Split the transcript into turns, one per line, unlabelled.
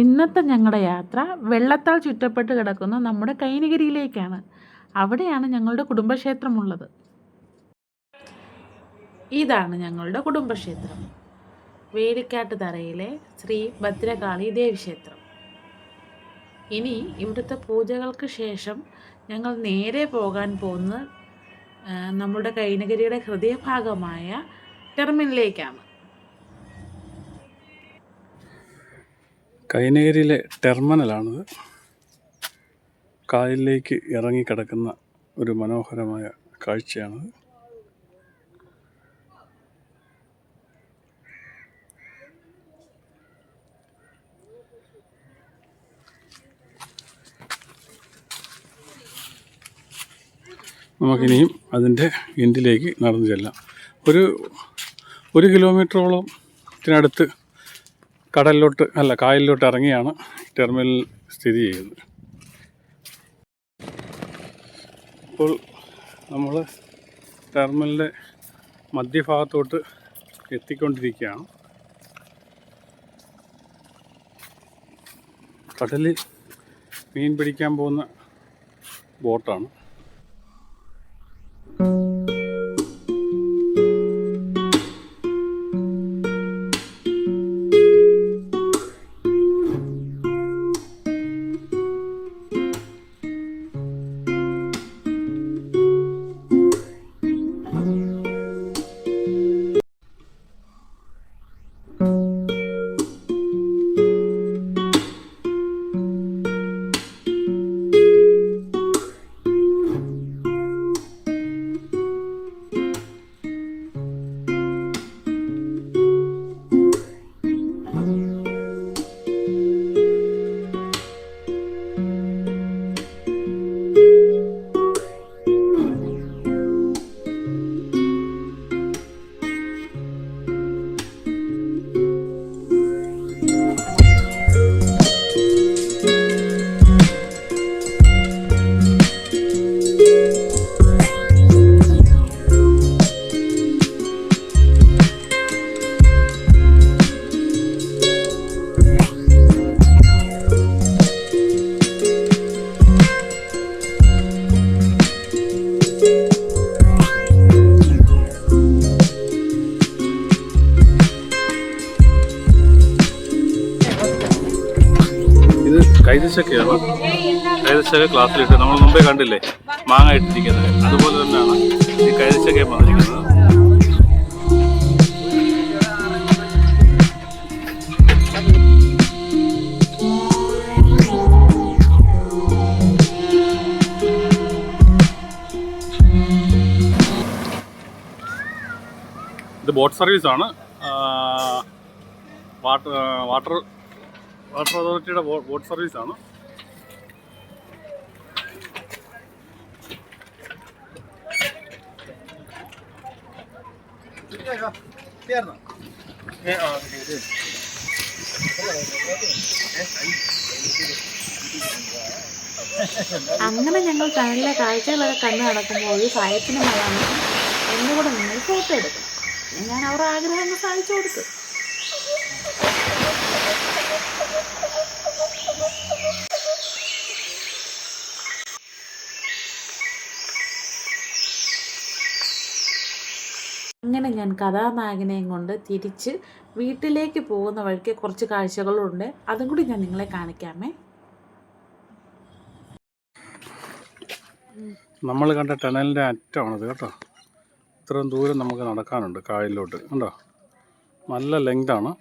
ഇന്നത്തെ ഞങ്ങളുടെ യാത്ര വെള്ളത്താൽ ചുറ്റപ്പെട്ട് കിടക്കുന്ന നമ്മുടെ കൈനഗിരിയിലേക്കാണ്. അവിടെയാണ് ഞങ്ങളുടെ കുടുംബക്ഷേത്രമുള്ളത്. ഇതാണ് ഞങ്ങളുടെ കുടുംബക്ഷേത്രം, വേലിക്കാട്ട് തറയിലെ ശ്രീ ഭദ്രകാളി ദേവീക്ഷേത്രം. ഇനി ഇവിടുത്തെ പൂജകൾക്ക് ശേഷം ഞങ്ങൾ നേരെ പോകാൻ പോകുന്നത് നമ്മുടെ കൈനഗിരിയുടെ ഹൃദയഭാഗമായ ടെർമിനലിലേക്കാണ്.
കൈനഗിരിയിലെ ടെർമിനലാണിത്. കായലിലേക്ക് ഇറങ്ങിക്കിടക്കുന്ന ഒരു മനോഹരമായ കാഴ്ചയാണിത്. നമുക്കിനിയും അതിൻ്റെ എൻഡിലേക്ക് നടന്നു ചെല്ലാം. ഒരു കിലോമീറ്ററോളത്തിനടുത്ത് കായലിലോട്ട് ഇറങ്ങിയാണ് ടെർമിനൽ സ്ഥിതി ചെയ്യുന്നത്. ഇപ്പോൾ നമ്മൾ ടെർമിനലിൻ്റെ മധ്യഭാഗത്തോട്ട് എത്തിക്കൊണ്ടിരിക്കുകയാണ്. കടലിൽ മീൻ പിടിക്കാൻ പോകുന്ന ബോട്ടാണ്. കൈതച്ചക്കയാണ്. കൈതച്ചക്ക ക്ലാസ്സിലിട്ട് നമ്മൾ മുമ്പേ കണ്ടില്ലേ മാങ്ങ ഇട്ടിരിക്കുന്നത്, അതുപോലെ തന്നെയാണ് ഈ കൈതച്ചക്കയും വന്നിരിക്കുന്നത്. ഇത് ബോട്ട് സർവീസാണ്. വാട്ടർ അതോറിറ്റിയുടെ ബോട്ട് സർവീസാണ്.
അങ്ങനെ ഞങ്ങൾ കടലിലെ കാഴ്ചകളൊക്കെ കണ്ടു നടക്കുമ്പോൾ ഒരു സായത്തിന് മഴയാണ് എന്നുകൂടെ നിങ്ങൾ ഫോട്ടോ എടുക്കണം. ഞാൻ അവരുടെ ആഗ്രഹങ്ങൾ സാധിച്ചു കൊടുത്തു. അങ്ങനെ ഞാൻ കഥാനായകനെയും കൊണ്ട് തിരിച്ച് വീട്ടിലേക്ക് പോകുന്ന വഴിക്ക് കുറച്ച് കാഴ്ചകളുണ്ട്, അതും കൂടി ഞാൻ നിങ്ങളെ കാണിക്കാമേ.
നമ്മൾ കണ്ട ടണലിൻ്റെ അറ്റമാണത് കേട്ടോ. ഇത്രയും ദൂരം നമുക്ക് നടക്കാനുണ്ട് കായലിലോട്ട്. കണ്ടോ, നല്ല ലെങ്താണ്.